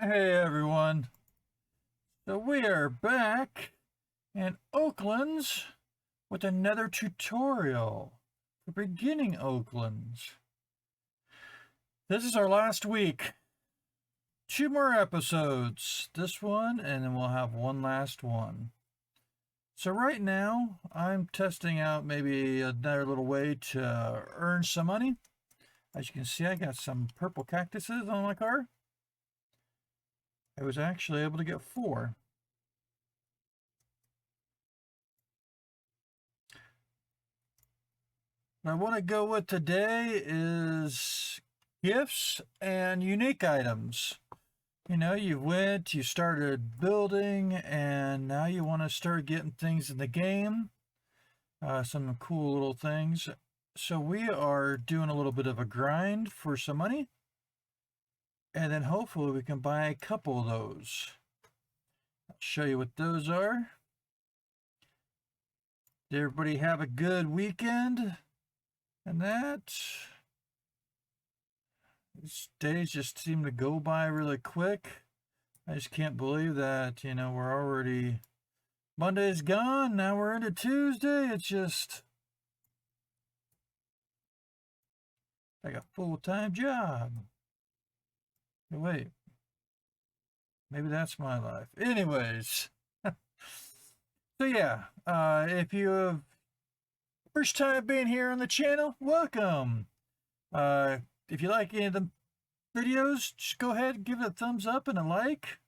Hey everyone, so we are back in Oaklands with another tutorial for beginning Oaklands. This is our last week. 2 more episodes, this one, and then we'll have one last one. So right now, I'm testing out maybe another little way to earn some money. As you can see, I got some purple cactuses on my car. I was actually able to get 4. What I want to go with today is gifts and unique items. You know, you started building, and now you want to start getting things in the game. Some cool little things. So we are doing a little bit of a grind for some money. And then hopefully we can buy a couple of those. I'll show you what those are. Did everybody have a good weekend? And that, these days just seem to go by really quick. I just can't believe that, we're already, Monday's gone, now we're into Tuesday. It's just like a full-time job. Wait, maybe that's my life. Anyways, so yeah, if you have first time being here on the channel, welcome. If you like any of the videos, just go ahead and give it a thumbs up and a like.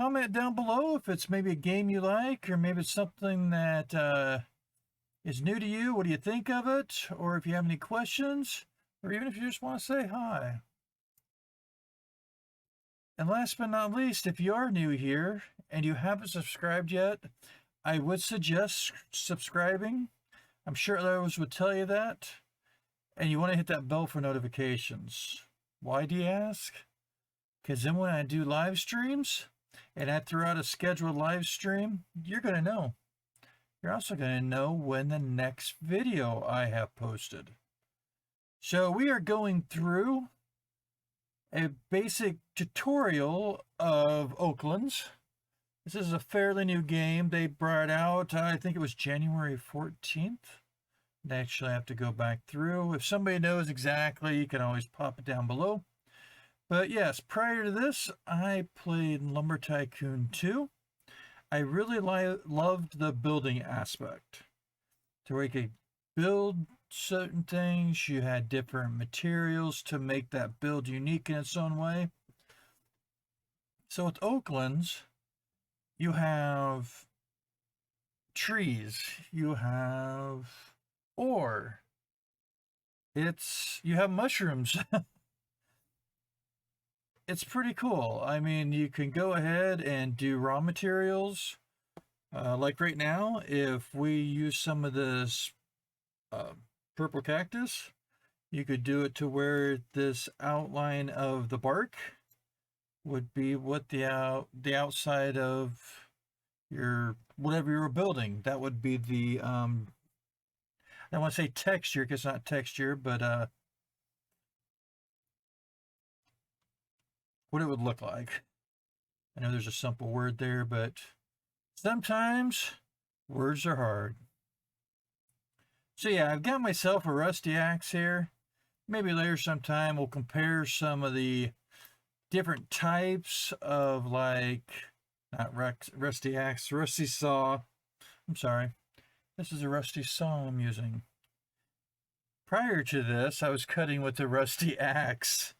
Comment down below if it's maybe a game you like, or maybe it's something that is new to you. What do you think of it? Or if you have any questions, or even if you just want to say hi. And last but not least, if you are new here and you haven't subscribed yet, I would suggest subscribing. I'm sure others would tell you that. And you want to hit that bell for notifications. Why, do you ask? Because then when I do live streams and I throw out a scheduled live stream, you're going to know. You're also going to know when the next video I have posted. So we are going through a basic tutorial of Oaklands. This is a fairly new game. They brought out, I think it was January 14th. I actually have to go back through. If somebody knows exactly, you can always pop it down below. But yes, prior to this, I played Lumber Tycoon 2. I really loved the building aspect. To where you could build certain things, you had different materials to make that build unique in its own way. So with Oaklands, you have trees, you have ore, you have mushrooms. It's pretty cool. I mean, you can go ahead and do raw materials. Like right now, if we use some of this purple cactus, you could do it to where this outline of the bark would be what the outside of your whatever you're building. That would be the I don't want to say texture because it's not texture, but what it would look like. I know there's a simple word there, but sometimes words are hard. So yeah, I've got myself a rusty axe here. Maybe later sometime we'll compare some of the different types of, like, not rusty axe, rusty saw. I'm sorry. This is a rusty saw I'm using. Prior to this, I was cutting with the rusty axe.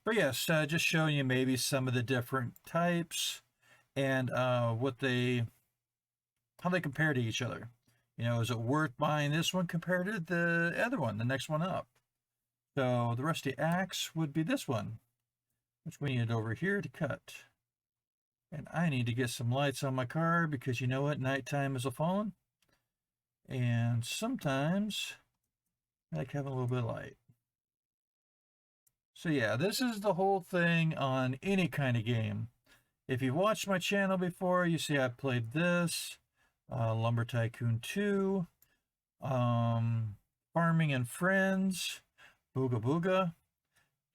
But yes, just showing you maybe some of the different types and how they compare to each other. Is it worth buying this one compared to the other one, the next one up? So the rusty axe would be this one, which we need over here to cut. And I need to get some lights on my car because you know what? Nighttime is a-falling. And sometimes I like having a little bit of light. So yeah, this is the whole thing on any kind of game. If you've watched my channel before, you see I played this, Lumber Tycoon 2, Farming and Friends, Booga Booga.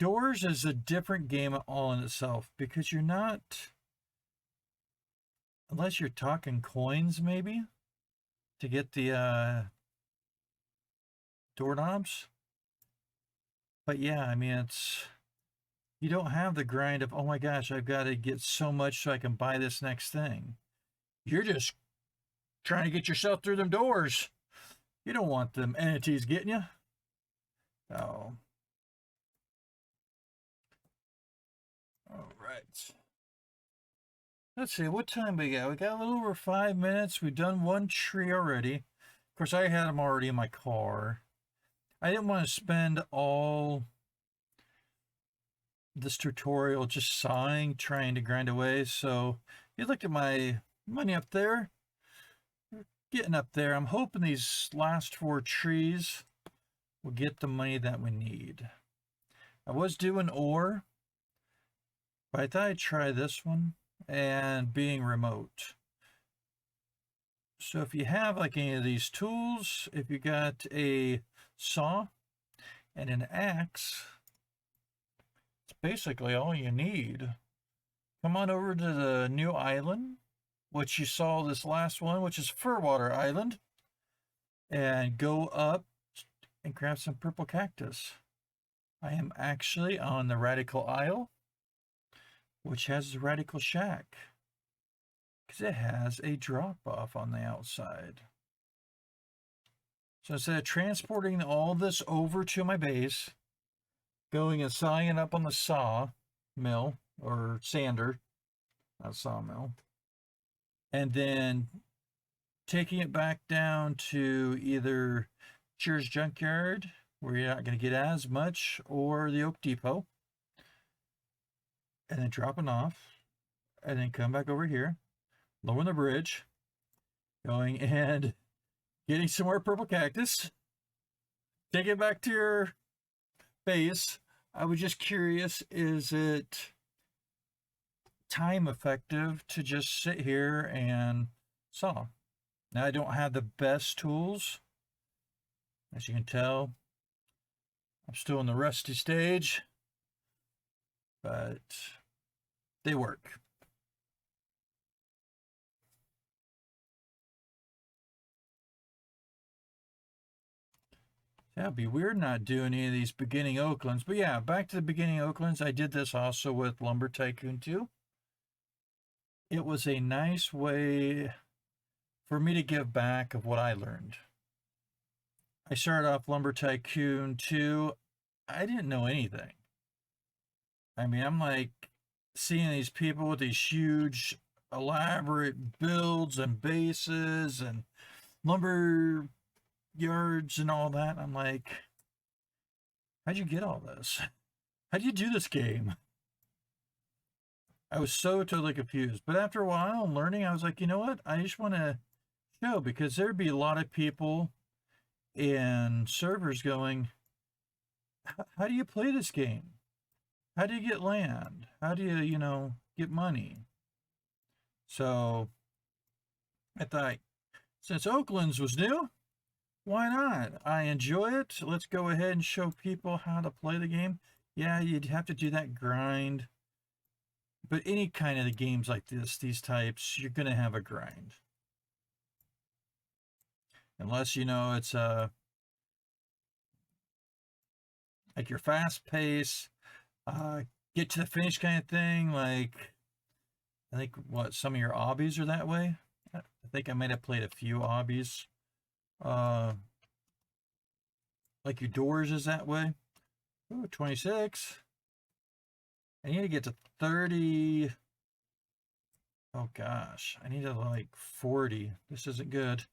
Doors is a different game all in itself because you're not, unless you're talking coins maybe to get the doorknobs. But yeah, I mean, you don't have the grind of, oh my gosh, I've got to get so much so I can buy this next thing. You're just trying to get yourself through them doors. You don't want them entities getting you. Oh. All right. Let's see, what time we got? We got a little over 5 minutes. We've done one tree already. Of course, I had them already in my car. I didn't want to spend all this tutorial just sawing, trying to grind away. So you looked at my money up there. Getting up there. I'm hoping these last 4 trees will get the money that we need. I was doing ore, but I thought I'd try this one and being remote. So if you have like any of these tools, if you got a saw and an axe, it's basically all you need. Come on over to the new island, which you saw this last one, which is Furwater Island, and go up and grab some purple cactus. I am actually on the Radical Isle, which has the Radical Shack, because it has a drop-off on the outside. So instead of transporting all this over to my base, going and sawing it up on the saw mill, or sander, not sawmill, and then taking it back down to either Cheers Junkyard, where you're not going to get as much, or the Oak Depot, and then dropping off, and then come back over here, lowering the bridge, going and getting some more purple cactus, take it back to your base. I was just curious, is it time effective to just sit here and saw? Now, I don't have the best tools. As you can tell, I'm still in the rusty stage, but they work. Yeah, it'd be weird not doing any of these beginning Oaklands. But yeah, back to the beginning Oaklands. I did this also with Lumber Tycoon 2. It was a nice way for me to give back of what I learned. I started off Lumber Tycoon 2. I didn't know anything. I mean, I'm like seeing these people with these huge, elaborate builds and bases and lumber yards and all that. I'm like, how'd you get all this? How'd you do this game? I was so totally confused. But after a while learning, I was like, you know what? I just want to show, because there'd be a lot of people in servers going, how do you play this game? How do you get land? How do you, get money? So I thought, since Oaklands was new, why not? I enjoy it. Let's go ahead and show people how to play the game. Yeah, you'd have to do that grind. But any kind of the games like this, these types, you're going to have a grind. Unless, it's like your fast pace, get to the finish kind of thing. Like, I think, some of your obbies are that way. I think I might have played a few obbies. Like your doors is that way. Ooh, 26. I need to get to 30. Oh gosh, I need to like 40. This isn't good.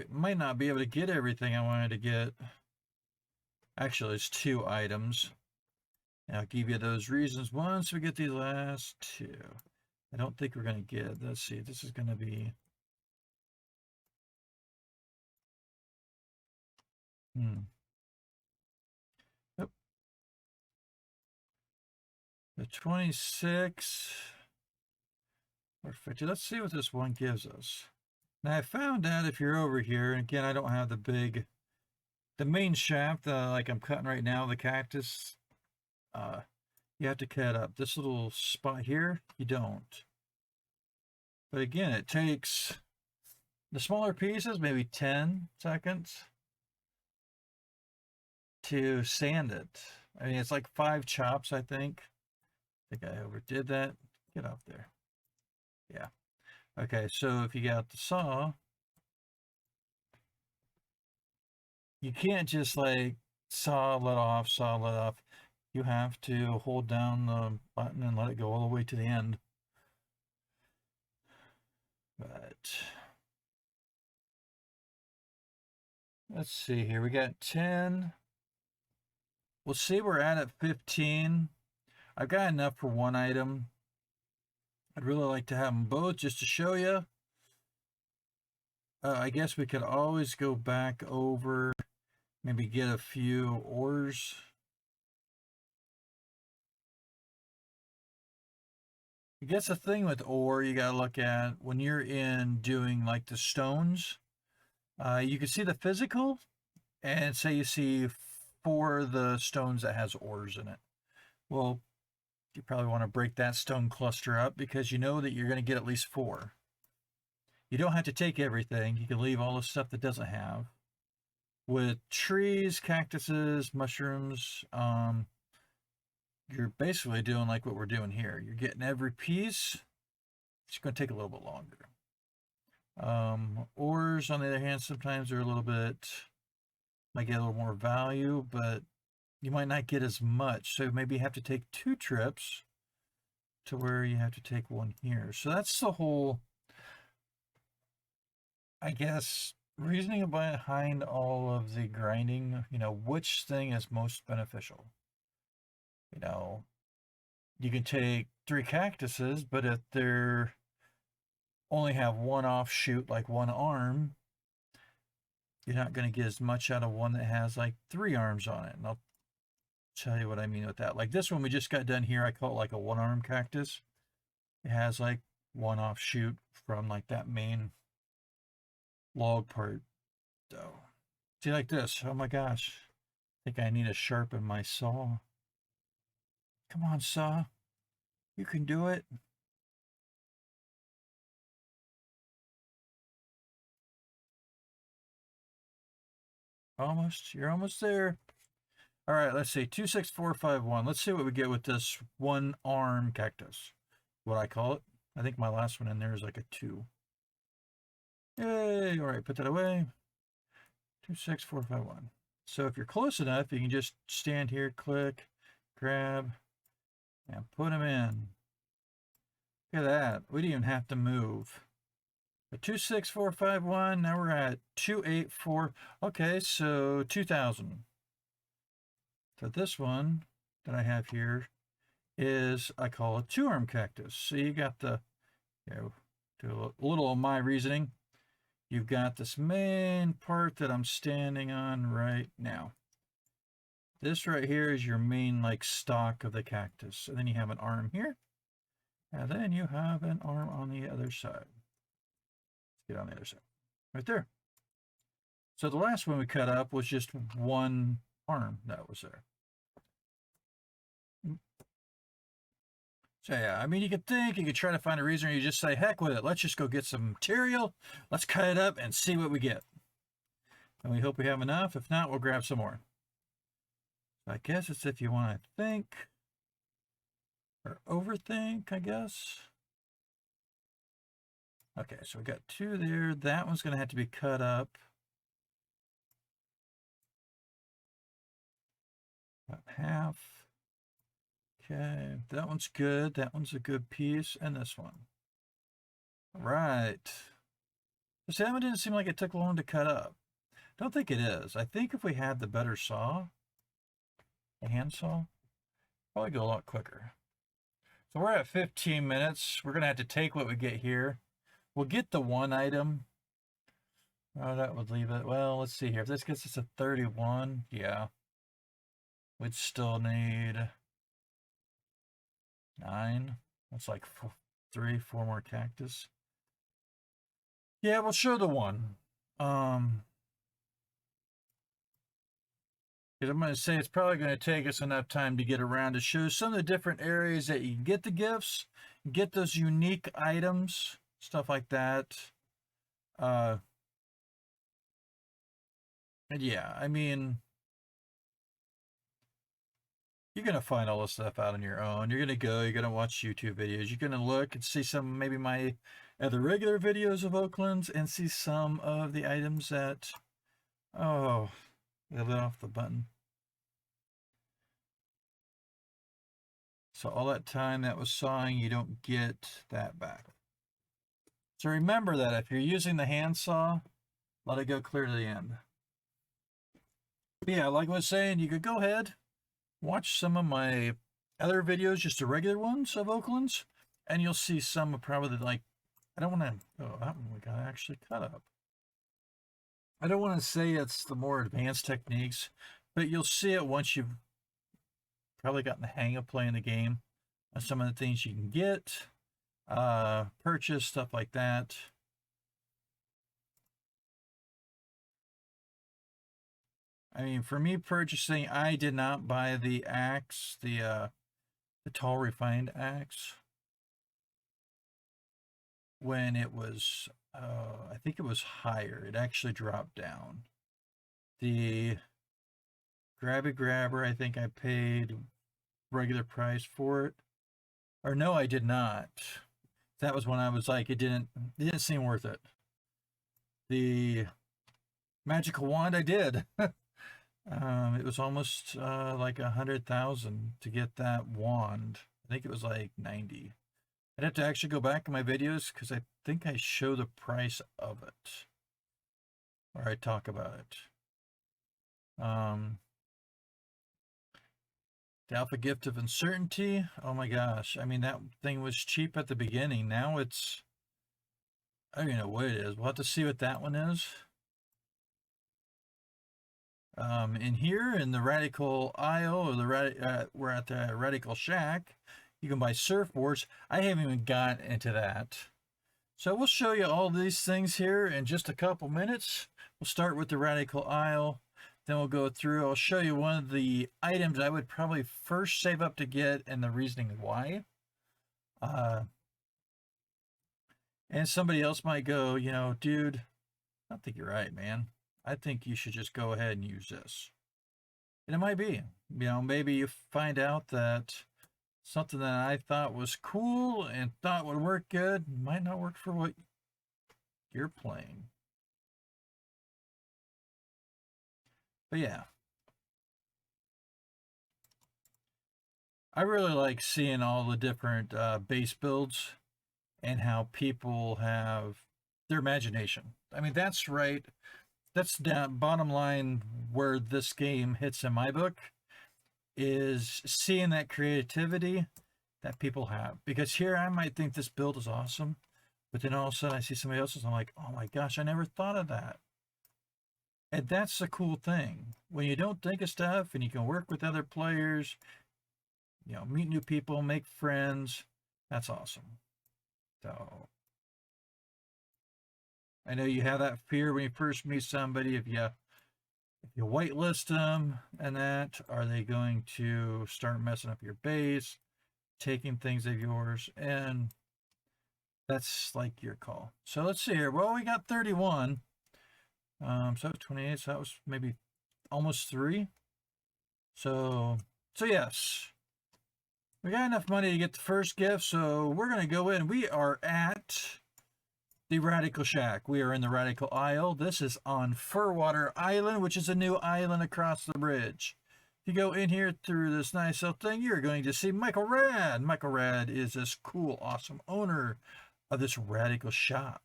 Might not be able to get everything I wanted to get. Actually, it's 2 items. And I'll give you those reasons once we get the last 2. I don't think we're going to get, let's see, this is going to be, Yep. The 26. Perfect. Let's see what this one gives us. Now, I found out if you're over here, and again, I don't have the big The main shaft, like I'm cutting right now, the cactus, you have to cut up. This little spot here, you don't. But again, it takes the smaller pieces, maybe 10 seconds to sand it. I mean, it's like 5 chops, I think. I think I overdid that. Get off there. Yeah. Okay, so if you got the saw, you can't just like saw, let off, saw, let off. You have to hold down the button and let it go all the way to the end. But let's see here. We got 10. We'll see we're at 15. I've got enough for one item. I'd really like to have them both just to show you. I guess we could always go back over, maybe get a few ores. I guess the thing with ore you gotta look at when you're in doing like the stones, you can see the physical, and say you see 4 of the stones that has ores in it. Well, you probably want to break that stone cluster up because you know that you're going to get at least 4. You don't have to take everything. You can leave all the stuff that doesn't have. With trees, cactuses, mushrooms, you're basically doing like what we're doing here. You're getting every piece. It's going to take a little bit longer. Ores, on the other hand, sometimes are a little bit, might get a little more value, but you might not get as much. So maybe you have to take 2 trips to where you have to take 1 here. So that's the whole, I guess, reasoning behind all of the grinding, which thing is most beneficial. You can take 3 cactuses, but if they're only have 1 offshoot, like 1 arm, you're not going to get as much out of one that has like 3 arms on it. And I'll tell you what I mean with that. Like this one we just got done here, I call it like a 1-arm cactus. It has like 1 offshoot from like that main log part. So, see, like this. Oh my gosh. I think I need to sharpen my saw. Come on, saw. You can do it. Almost. You're almost there. All right, let's see. 26451. Let's see what we get with this 1-arm cactus. What I call it. I think my last one in there is like a 2. Yay. All right, put that away. 26451. So if you're close enough, you can just stand here, click, grab, and put them in. Look at that. We didn't even have to move. But 26451, now we're at 284. Okay, so 2000. So this one that I have here is, I call a 2-arm cactus. So you got the, do a little of my reasoning. You've got this main part that I'm standing on right now. This right here is your main like stalk of the cactus. And then you have an arm here. And then you have an arm on the other side. Let's get on the other side. Right there. So the last one we cut up was just 1 arm that was there. So yeah, I mean, you could think, you could try to find a reason, or you just say, heck with it. Let's just go get some material. Let's cut it up and see what we get. And we hope we have enough. If not, we'll grab some more. So I guess it's if you want to think or overthink, I guess. Okay, so we got 2 there. That one's going to have to be cut up. About half. Okay, that one's good. That one's a good piece. And this one. All right. See, that one didn't seem like it took long to cut up. Don't think it is. I think if we had the better saw, a hand saw, probably go a lot quicker. So we're at 15 minutes. We're going to have to take what we get here. We'll get the 1 item. Oh, that would leave it. Well, let's see here. If this gets us a 31, yeah. We'd still need 9. That's like 3, 4 more cactus. Yeah, we'll show the 1. Because I'm going to say it's probably going to take us enough time to get around to show some of the different areas that you can get the gifts, get those unique items, stuff like that. And yeah, I mean, you're going to find all this stuff out on your own. You're going to go, you're going to watch YouTube videos. You're going to look and see some, maybe my other regular videos of Oaklands and see some of the items that, oh, I lit off the button. So all that time that was sawing, you don't get that back. So remember that if you're using the handsaw, let it go clear to the end. But yeah, like I was saying, you could go ahead, watch some of my other videos, just the regular ones of Oaklands, and you'll see some probably like, I don't want to, oh, that one we got actually cut up. I don't want to say it's the more advanced techniques, but you'll see it once you've probably gotten the hang of playing the game. Some of the things you can get, purchase, stuff like that. I mean, for me purchasing, I did not buy the axe, the tall refined axe, when it was, I think it was higher. It actually dropped down. The Grabby Grabber, I think I paid regular price for it. Or no, I did not. That was when I was like, it didn't seem worth it. The magical wand, I did. It was almost like 100,000 to get that wand. I think it was like 90. I'd have to actually go back in my videos because I think I show the price of it, or I talk about it. The Alpha Gift of Uncertainty. Oh my gosh. I mean, that thing was cheap at the beginning. Now it's, I don't even know what it is. We'll have to see what that one is. In here in the Radical Isle, or we're at the Radical Shack, you can buy surfboards. I haven't even got into that. So we'll show you all these things here in just a couple minutes. We'll start with the Radical Isle. Then we'll go through. I'll show you one of the items I would probably first save up to get and the reasoning why. And somebody else might go, you know, dude, I don't think you're right, man. I think you should just go ahead and use this. And it might be, you know, maybe you find out that something that I thought was cool and thought would work good might not work for what you're playing. But yeah. I really like seeing all the different base builds and how people have their imagination. I mean, that's right. That's the bottom line where this game hits in my book, is seeing that creativity that people have. Because here I might think this build is awesome, but then all of a sudden I see somebody else's and I'm like, oh my gosh, I never thought of that. And that's the cool thing. When you don't think of stuff and you can work with other players, you know, meet new people, make friends, that's awesome. So I know you have that fear when you first meet somebody, if you whitelist them and that, are they going to start messing up your base, taking things of yours? And that's like your call. So let's see here. Well, we got 31. So 28, so that was maybe almost 3. So yes. We got enough money to get the first gift, so we're going to go in. We are at the Radical Shack. We are in the Radical Isle. This is on Furwater Island, which is a new island across the bridge. If you go in here through this nice little thing, you're going to see Michael Rad. Michael Rad is this cool, awesome owner of this Radical shop.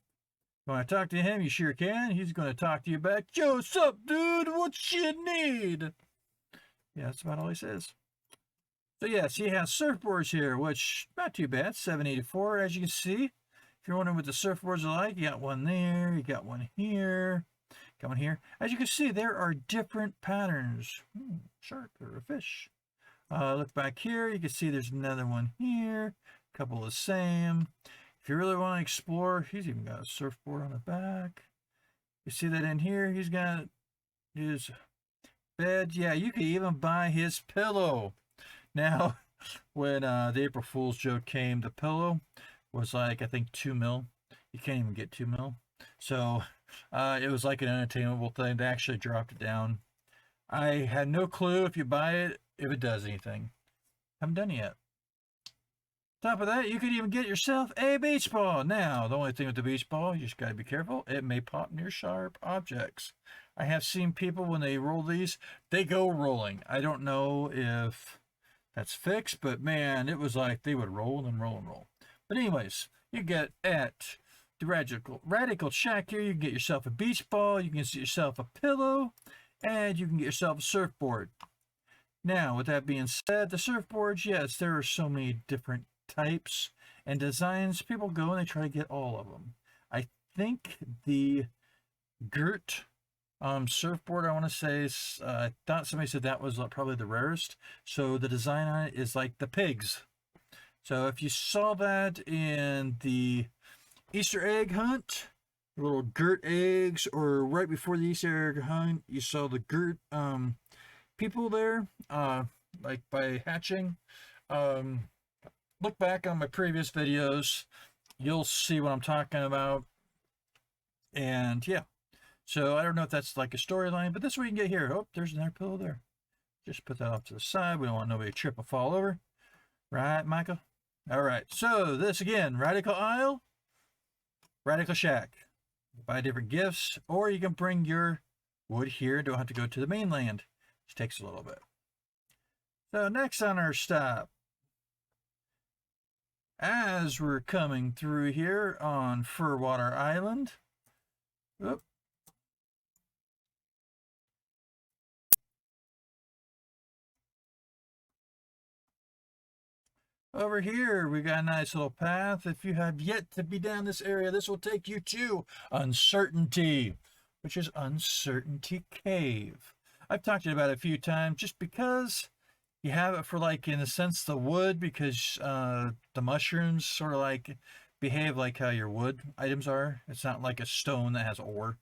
You want to talk to him? You sure can. He's going to talk to you back. Yo, what's up, dude? What you need? Yeah, that's about all he says. So yes, he has surfboards here, which not too bad, 784, as you can see. If you're wondering what the surfboards are like, you got one there, you got one here, got one here. As you can see, there are different patterns. Shark or a fish. Look back here, you can see there's another one here, a couple of the same. If you really want to explore, he's even got a surfboard on the back. You see that in here, he's got his bed. Yeah, you could even buy his pillow. Now, when the April Fool's joke came, the pillow was like, I think 2 mil. You can't even get 2 mil. So it was like an unattainable thing. They actually dropped it down. I had no clue if you buy it, if it does anything. Haven't done it yet. Top of that, you could even get yourself a beach ball. Now, the only thing with the beach ball, you just gotta be careful. It may pop near sharp objects. I have seen people when they roll these, they go rolling. I don't know if that's fixed, but man, it was like they would roll and roll and roll. But anyways, you get at the Radical Shack here, you can get yourself a beach ball, you can get yourself a pillow, and you can get yourself a surfboard. Now, with that being said, the surfboards, yes, there are so many different types and designs. People go and they try to get all of them. I think the Gert surfboard, I want to say, I thought somebody said that was probably the rarest. So the design on it is like the pigs. So if you saw that in the Easter egg hunt, little Gert eggs, or right before the Easter egg hunt, you saw the Gert people there, like by hatching. Look back on my previous videos, you'll see what I'm talking about. And yeah, so I don't know if that's like a storyline, but this is what you can get here. Oh, there's another pillow there. Just put that off to the side. We don't want nobody to trip or fall over. Right, Michael? All right, so this again, Radical Isle, Radical Shack. Buy different gifts, or you can bring your wood here. Don't have to go to the mainland. Just takes a little bit. So next on our stop, as we're coming through here on Furwater Island, whoop, over here we got a nice little path. If you have yet to be down this area, this will take you to Uncertainty, which is Uncertainty Cave. I've talked to you about it a few times just because you have it for, like, in a sense, the wood, because the mushrooms sort of like behave like how your wood items are. It's not like a stone that has ore.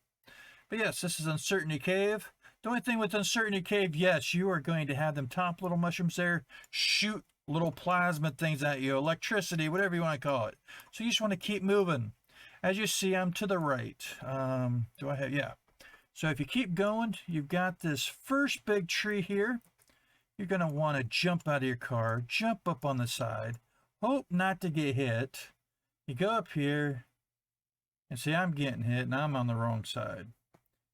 But yes, this is Uncertainty Cave. The only thing with Uncertainty Cave, yes, you are going to have them top little mushrooms there shoot little plasma things at you, electricity, whatever you want to call it. So you just want to keep moving. As you see, I'm to the right. Do I have, yeah. So if you keep going, you've got this first big tree here. You're going to want to jump out of your car, jump up on the side, hope not to get hit. You go up here, and see, I'm getting hit, and I'm on the wrong side.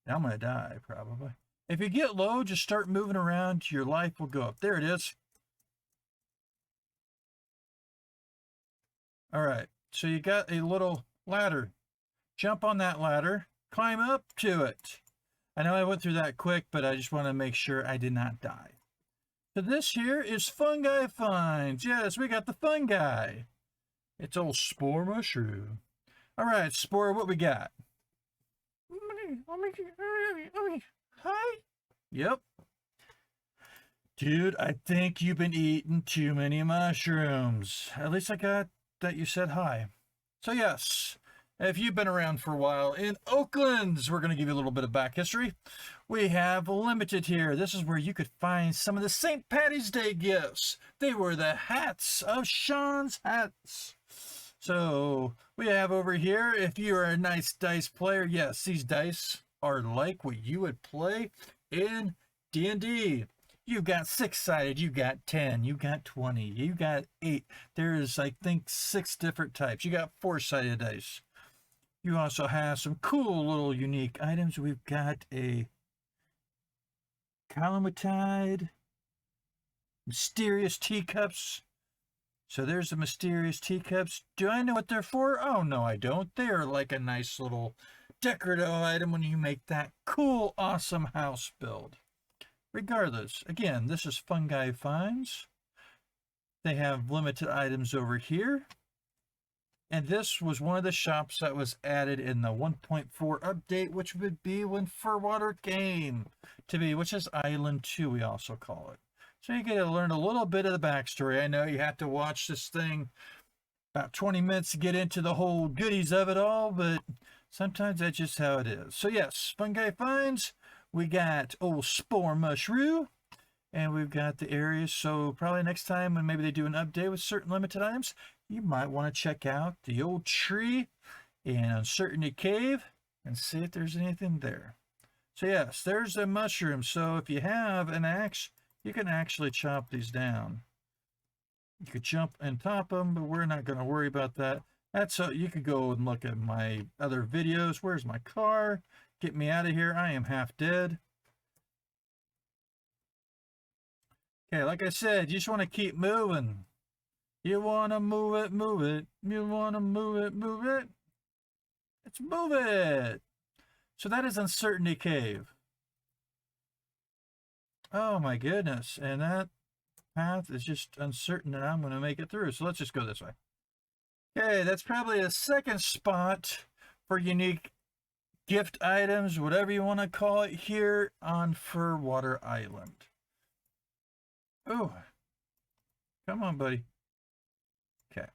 I'm going to die, probably. If you get low, just start moving around. Your life will go up. There it is. All right, so you got a little ladder. Jump on that ladder, climb up to it. I know I went through that quick, but I just want to make sure I did not die. So this here is Fungi Finds. Yes, we got the fungi. It's old spore mushroom. All right, spore, what we got? Hi. Yep. Dude, I think you've been eating too many mushrooms. At least I got that you said hi. So yes, if you've been around for a while, in Oaklands, we're going to give you a little bit of back history. We have Limited here. This is where you could find some of the St. Patty's Day gifts. They were the hats of Sean's hats. So we have over here, if you're a nice dice player, yes, these dice are like what you would play in D&D. You've got 6-sided, you got 10, you got 20, you got 8. There's, I think, 6 different types. You got 4-sided dice. You also have some cool little unique items. We've got a Calamitide, mysterious teacups. So there's the mysterious teacups. Do I know what they're for? Oh, no, I don't. They're like a nice little decorative item when you make that cool, awesome house build. Regardless, again, this is Fungi Finds. They have limited items over here. And this was one of the shops that was added in the 1.4 update, which would be when Furwater came to be, which is Island 2, we also call it. So you get to learn a little bit of the backstory. I know you have to watch this thing about 20 minutes to get into the whole goodies of it all, but sometimes that's just how it is. So yes, Fungi Finds, We got old Spore Mushroom. And we've got the areas. So probably next time when maybe they do an update with certain limited items, you might want to check out the old tree in Uncertainty Cave and see if there's anything there. So yes, there's the mushroom. So if you have an axe, you can actually chop these down. You could jump and top them, but we're not going to worry about that. That's so you could go and look at my other videos. Where's my car? Get me out of here. I am half dead. Okay, like I said, you just want to keep moving. You want to move it, move it. You want to move it, move it. Let's move it. So that is Uncertainty Cave. Oh my goodness. And that path is just uncertain that I'm going to make it through. So let's just go this way. Okay, that's probably a second spot for unique gift items, whatever you want to call it, here on Furwater Island. Oh, come on, buddy. Okay.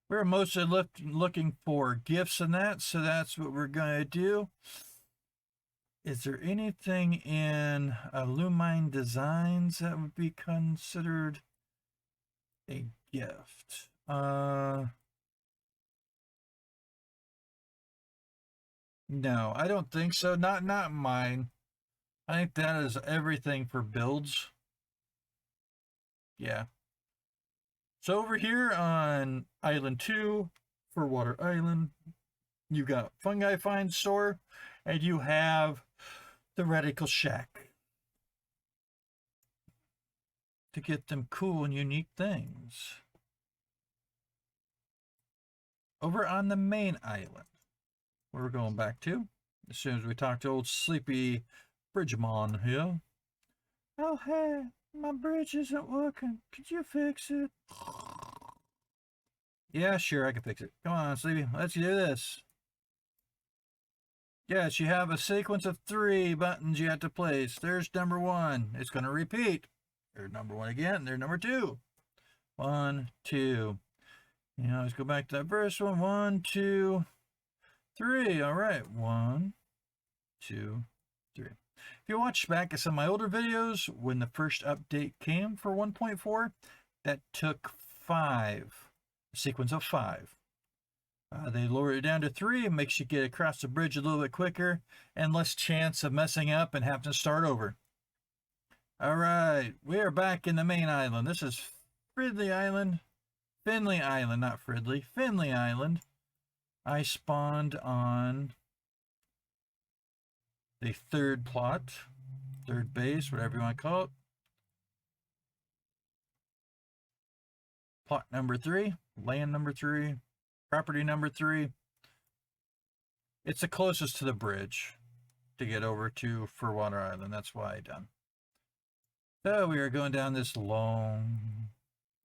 We're mostly looking for gifts and that, so that's what we're going to do. Is there anything in Illumine Designs that would be considered a gift? No, I don't think so. Not mine. I think that is everything for builds. Yeah. So over here on Island 2, Furwater Island, you got Fungi Find Store, and you have the Radical Shack to get them cool and unique things. Over on the main island, where we're going back to, as soon as we talk to old sleepy Bridgemon here. Oh, hey. My bridge isn't working. Could you fix it? Yeah, sure, I can fix it. Come on, Sleepy. Let's do this. Yes, you have a sequence of 3 buttons you have to place. There's number 1. It's going to repeat. There's number 1 again. There's number 2. 1, 2. Now let's go back to that first one. 1, 2, 3. All right. 1, 2, 3. If you watch back at some of my older videos, when the first update came for 1.4, that took 5, a sequence of 5. They lowered it down to 3, and makes you get across the bridge a little bit quicker and less chance of messing up and having to start over. All right, we are back in the main island. This is Finley Island, not Fridley, Finley Island. I spawned on the 3rd plot, 3rd base, whatever you want to call it. Plot number 3, land number 3, property number 3. It's the closest to the bridge to get over to Furwater Island. That's why I done. So we are going down this long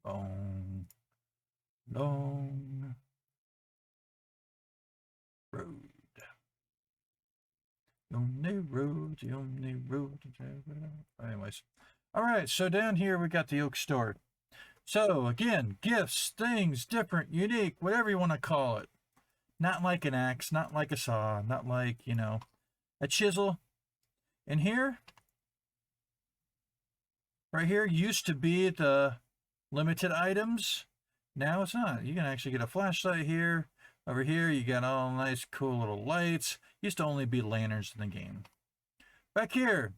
road. The only road. Anyways. All right, so down here we got the Oak Store. So again, gifts, things, different, unique, whatever you want to call it. Not like an axe, not like a saw, not like, you know, a chisel. And here, right here, used to be the limited items. Now it's not. You can actually get a flashlight here. Over here, you got all nice, cool little lights. Used to only be lanterns in the game. Back here,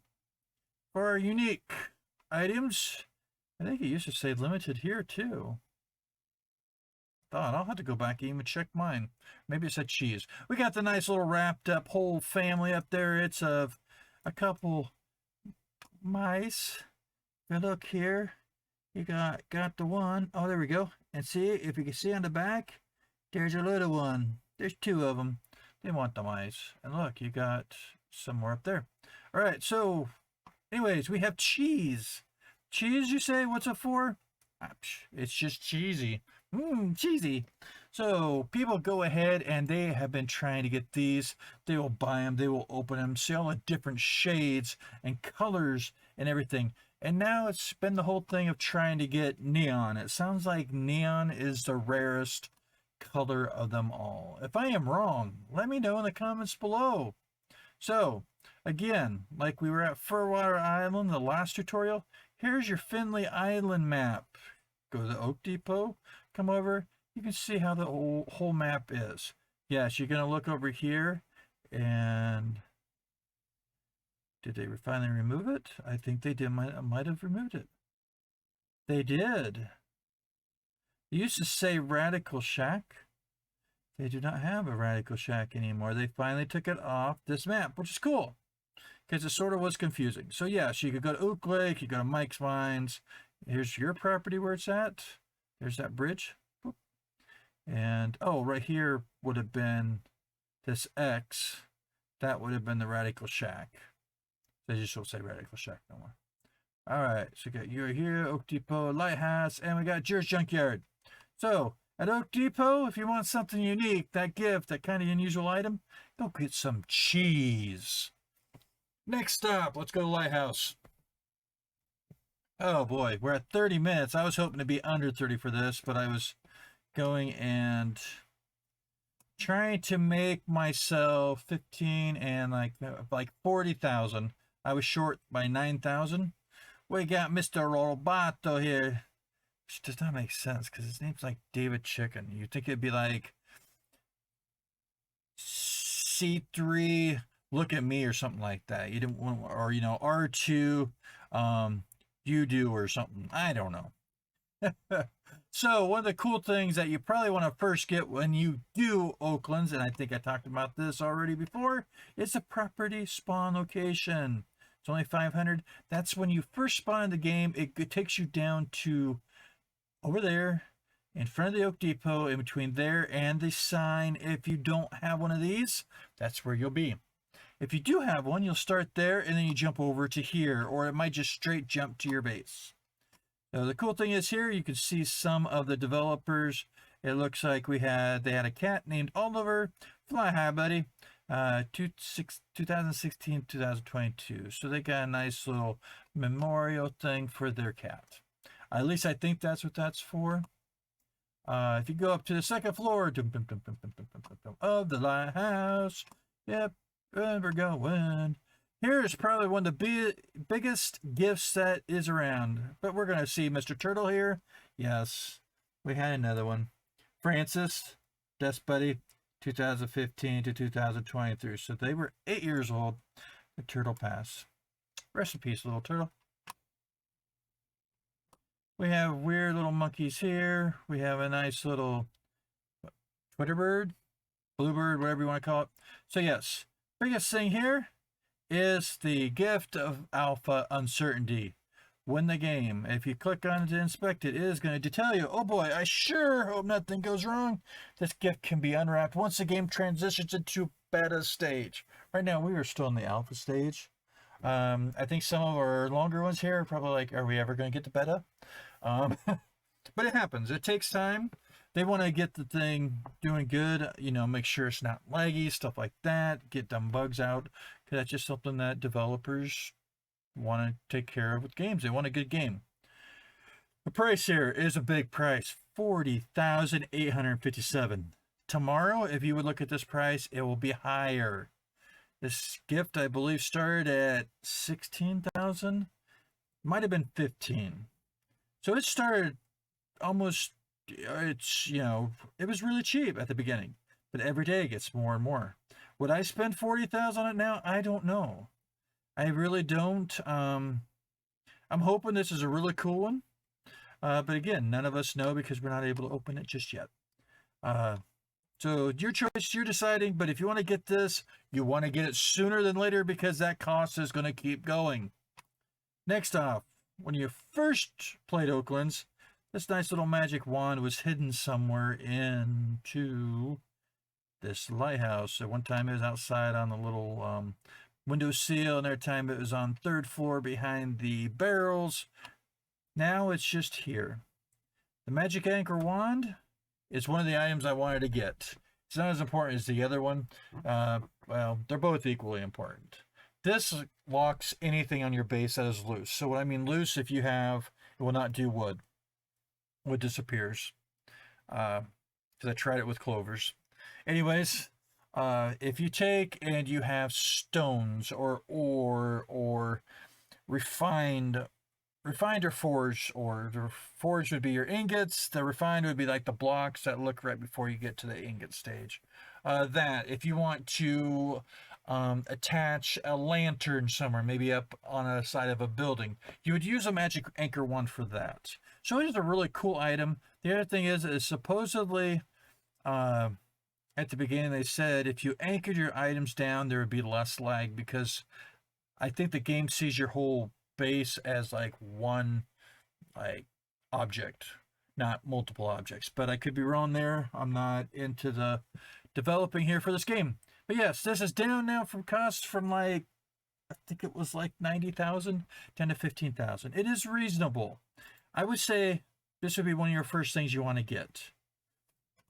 for our unique items, I think it used to say limited here too. Thought I'll have to go back and even check mine. Maybe it said cheese. We got the nice little wrapped up whole family up there. It's of a couple mice. If you look here, you got the one. Oh, there we go. And see, if you can see on the back, there's a little one. There's 2 of them. They want the mice. And look, you got some more up there. All right, so anyways, we have cheese. Cheese, you say? What's it for? It's just cheesy. Cheesy. So people go ahead and they have been trying to get these. They will buy them. They will open them. See all the different shades and colors and everything. And now it's been the whole thing of trying to get neon. It sounds like neon is the rarest color of them all. If I am wrong, let me know in the comments below. So Again, like we were at Furwater Island, the last tutorial, here's your Finley Island map. Go to the Oak Depot, come over, you can see how the whole map is. Yes, you're going to look over here, and did they finally remove it? I think they did. Might have removed it. They did. It used to say Radical Shack. They do not have a Radical Shack anymore. They finally took it off this map, which is cool, because it sort of was confusing. So yes, you could go to Oak Lake, you go to Mike's Mines. Here's your property where it's at. There's that bridge. And, oh, right here would have been this X. That would have been the Radical Shack. They just don't say Radical Shack no more. All right, so we got you here, Oak Depot, Lighthouse, and we got Jer's Junkyard. So, at Oak Depot, if you want something unique, that gift, that kind of unusual item, go get some cheese. Next stop, let's go to Lighthouse. Oh boy, we're at 30 minutes. I was hoping to be under 30 for this, but I was going and trying to make myself 15 and like 40,000. I was short by 9,000. We got Mr. Roboto here, which does not make sense because his name's like David Chicken. You'd think it'd be like C3 look at me or something like that. You didn't want, or you know, R2 you do or something. I don't know. So one of the cool things that you probably want to first get when you do Oaklands, and I think I talked about this already before, is a property spawn location. It's only 500. That's when you first spawn in the game. It takes you down to over there in front of the Oak Depot, in between there and the sign. If you don't have one of these, that's where you'll be. If you do have one, you'll start there and then you jump over to here, or it might just straight jump to your base. So the cool thing is here, you can see some of the developers. It looks like they had a cat named Oliver. Fly high, buddy. 2016, 2022. So they got a nice little memorial thing for their cat. At least I think that's what that's for. If you go up to the second floor of the lighthouse, yep, and we're going. Here's probably one of the biggest gifts that is around. But we're going to see Mr. Turtle here. Yes, we had another one. Francis, Death Buddy, 2015 to 2023. So they were 8 years old. The Turtle Pass. Rest in peace, little turtle. We have weird little monkeys here. We have a nice little Twitter bird, bluebird, whatever you want to call it. So yes, biggest thing here is the gift of alpha uncertainty. Win the game. If you click on it to inspect it, it is going to tell you, oh boy, I sure hope nothing goes wrong. This gift can be unwrapped once the game transitions into beta stage. Right now, we are still in the alpha stage. I think some of our longer ones here are probably like, are we ever going to get to beta? But it happens. It takes time. They want to get the thing doing good, you know, make sure it's not laggy, stuff like that, get dumb bugs out, because that's just something that developers want to take care of with games. They want a good game. The price here is a big price, $40,857. Tomorrow, if you would look at this price, it will be higher. This gift, I believe, started at 16,000. Might have been 15. So it started almost, it's, you know, it was really cheap at the beginning, but every day it gets more and more. Would I spend 40,000 on it now? I don't know. I really don't. I'm hoping this is a really cool one. But again, none of us know because we're not able to open it just yet. So your choice, you're deciding, but if you want to get this, you want to get it sooner than later because that cost is going to keep going. Next off, when you first played Oaklands, this nice little magic wand was hidden somewhere into this lighthouse. At one time it was outside on the little window sill, another time it was on third floor behind the barrels. Now it's just here. The magic anchor wand is one of the items I wanted to get. It's not as important as the other one. Well, they're both equally important. This locks anything on your base that is loose. So what I mean loose, if you have, it will not do wood. Wood disappears. Because I tried it with clovers. Anyways, If you take and you have stones or ore or refined or forged, or the forged would be your ingots, the refined would be like the blocks that look right before you get to the ingot stage. That if you want to attach a lantern somewhere, maybe up on a side of a building, you would use a magic anchor wand for that. So it is a really cool item. The other thing is supposedly uh, at the beginning they said if you anchored your items down, there would be less lag, because I think the game sees your whole base as like one like object, not multiple objects. But I could be wrong there. I'm not into the developing here for this game. But yes, this is down now from cost from like, I think it was like 90,000 down to 15,000. It is reasonable. I would say this would be one of your first things you want to get.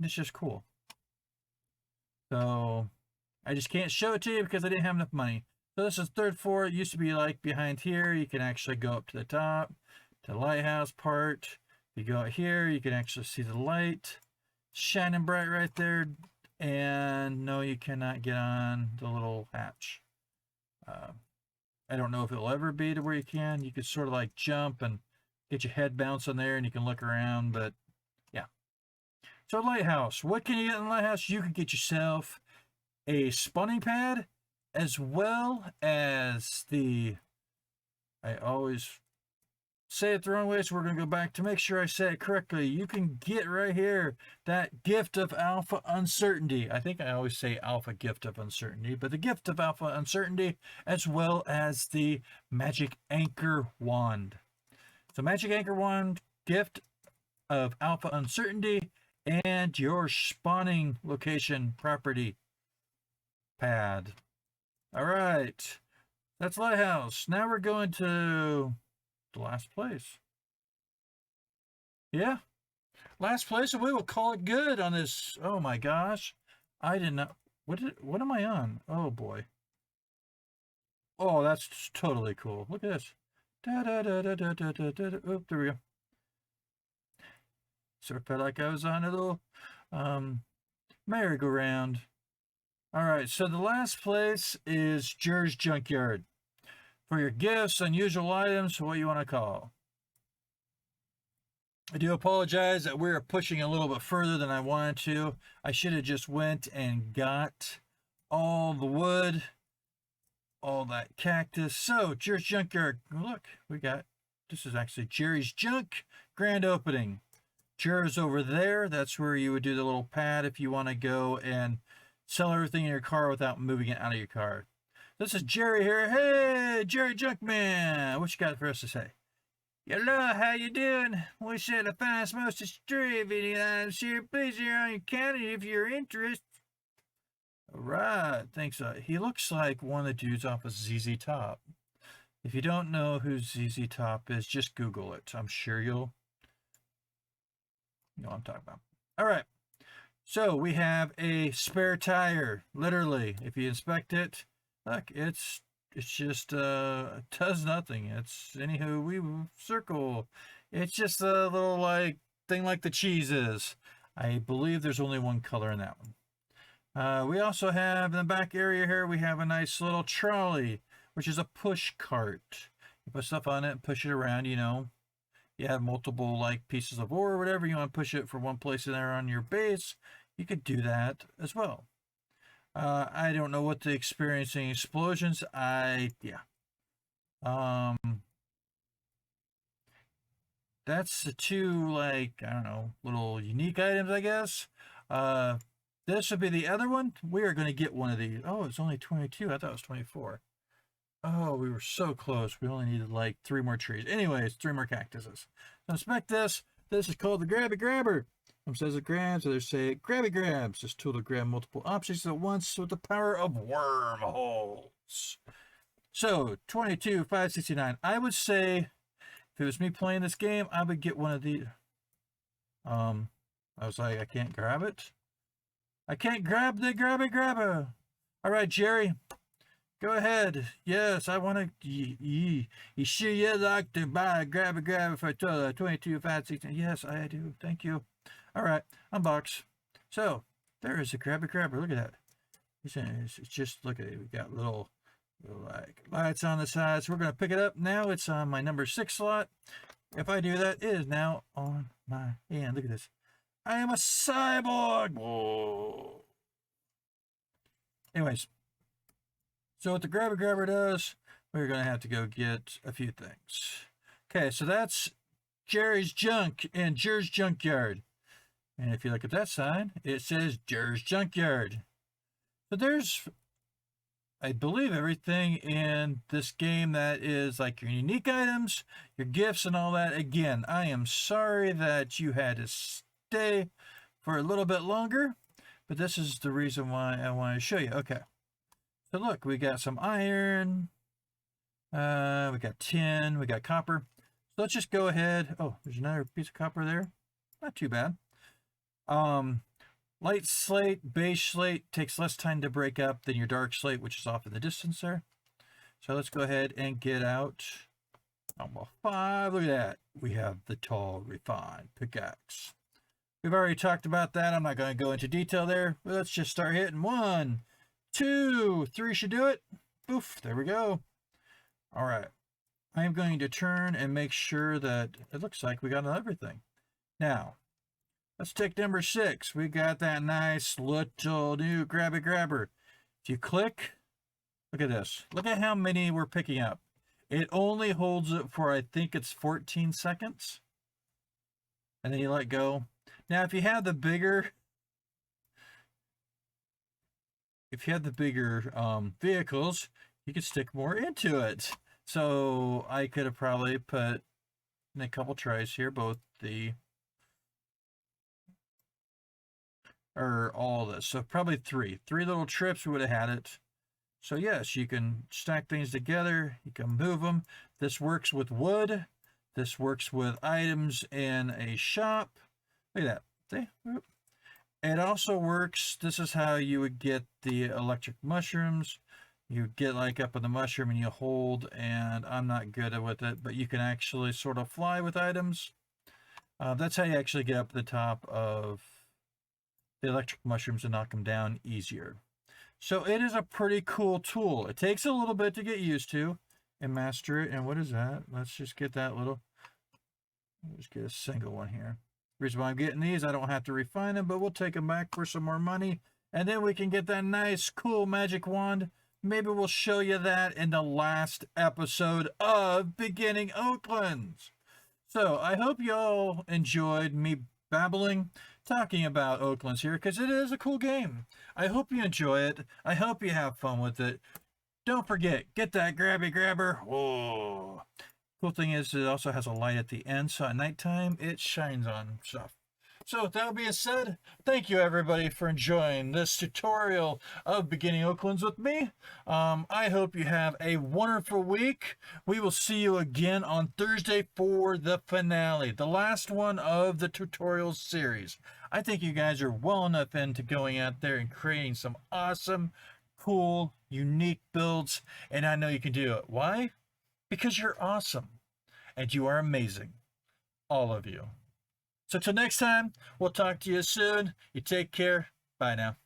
It's just cool. So I just can't show it to you because I didn't have enough money. So this is third floor. It used to be like behind here. You can actually go up to the top, to the lighthouse part. If you go out here, you can actually see the light shining bright right there. And no, you cannot get on the little hatch. I don't know if it'll ever be to where you can. You could sort of like jump and get your head bouncing there and you can look around, but yeah. So lighthouse, what can you get in the lighthouse? You can get yourself a spawning pad, as well as I always say it the wrong way, so we're going to go back to make sure I say it correctly. You can get right here that gift of alpha uncertainty. I think I always say alpha gift of uncertainty, but the gift of alpha uncertainty, as well as the magic anchor wand. So magic anchor wand, gift of alpha uncertainty, and your spawning location property pad. All right, that's lighthouse. Now we're going to the last place. Yeah, last place, and we will call it good on this. Oh my gosh, I did not. What am I on? Oh boy. Oh, that's totally cool. Look at this. Da da da da da da da da. Oop, there we go. Sort of felt like I was on a little merry-go-round. All right, so the last place is Jer's Junkyard. For your gifts, unusual items, what you want to call. I do apologize that we're pushing a little bit further than I wanted to. I should have just went and got all the wood, all that cactus. So, Jerry's Junkyard. Look, this is actually Jerry's Junk grand opening. Jerry's over there. That's where you would do the little pad if you want to go and sell everything in your car without moving it out of your car. This is Jerry here. Hey, Jerry Junkman. What you got for us to say? Hello, how you doing? We sell the finest, most extreme video items here. Please here on your counter if you're interested. All right, thanks. He looks like one of the dudes off of ZZ Top. If you don't know who ZZ Top is, just Google it. I'm sure you'll know what I'm talking about. All right. So we have a spare tire, literally. If you inspect it, look, it's just does nothing. It's anywho we circle. It's just a little like thing like the cheese is. I believe there's only one color in that one. We also have in the back area here, we have a nice little trolley, which is a push cart. You put stuff on it and push it around, you know. You have multiple like pieces of ore or whatever, you want to push it from one place in there on your base, you could do that as well. I don't know what the experiencing explosions. Yeah. That's the two, like, I don't know, little unique items, I guess. This would be the other one. We are going to get one of these. Oh, it's only 22. I thought it was 24. Oh, we were so close. We only needed like 3 more trees. Anyways, 3 more cactuses. So inspect this. This is called the Grabby Grabber. Some says it grabs, others say it grabby grabs. This tool to grab multiple objects at once with the power of wormholes. So 22,569. I would say if it was me playing this game, I would get one of these. I was like, I can't grab it. I can't grab the grabby grabber. All right, Jerry, go ahead. Yes, I want to. You sure you like to buy a grabby grabber for 22,569? Yes, I do. Thank you. All right, unbox. So there is a grabby grabber. Look at that. It's just, look at it. We got little like lights on the sides. So we're going to pick it up. Now it's on my number 6 slot. If I do that, it is now on my hand. Look at this. I am a cyborg. Whoa. Anyways, so what the grabber does, we're going to have to go get a few things. Okay, so that's Jerry's Junk in Jer's Junkyard. And if you look at that sign, it says Jer's Junkyard. So there's, I believe, everything in this game that is like your unique items, your gifts, and all that. Again, I am sorry that you had to stay for a little bit longer, but this is the reason why I want to show you. Okay, so look, we got some iron, we got tin, we got copper. So let's just go ahead. Oh, there's another piece of copper there. Not too bad. Light slate, beige slate takes less time to break up than your dark slate, which is off in the distance there. So let's go ahead and get out number 5. Look at that. We have the tall, refined pickaxe. We've already talked about that. I'm not going to go into detail there. But let's just start hitting. 1, 2, 3 should do it. Oof, there we go. All right. I'm going to turn and make sure that it looks like we got everything. Now, let's take number 6. We got that nice little new grabber. If you click, look at this. Look at how many we're picking up. It only holds it for, I think it's 14 seconds. And then you let go. Now, if you have the bigger, vehicles, you could stick more into it. So I could have probably put in a couple tries here, both the, or all this. So probably 3 little trips we would have had it. So yes, you can stack things together. You can move them. This works with wood. This works with items in a shop. Look at that. See? It also works. This is how you would get the electric mushrooms. You get like up on the mushroom and you hold, and I'm not good with it, but you can actually sort of fly with items. That's how you actually get up to the top of the electric mushrooms and knock them down easier. So it is a pretty cool tool. It takes a little bit to get used to and master it. And what is that? Let's just get that little, let's get a single one here. The reason why I'm getting these, I don't have to refine them, but we'll take them back for some more money. And then we can get that nice, cool magic wand. Maybe we'll show you that in the last episode of Beginning Oaklands. So I hope y'all enjoyed me babbling, talking about Oaklands here, because it is a cool game. I hope you enjoy it. I hope you have fun with it. Don't forget, get that grabber. Whoa. Cool thing is it also has a light at the end, so at nighttime it shines on stuff. So with that being said, thank you everybody for enjoying this tutorial of Beginning Oaklands with me. I hope you have a wonderful week. We will see you again on Thursday for the finale, the last one of the tutorial series. I think you guys are well enough into going out there and creating some awesome, cool, unique builds, and I know you can do it. Why? Because you're awesome, and you are amazing, all of you. So till next time, we'll talk to you soon. You take care. Bye now.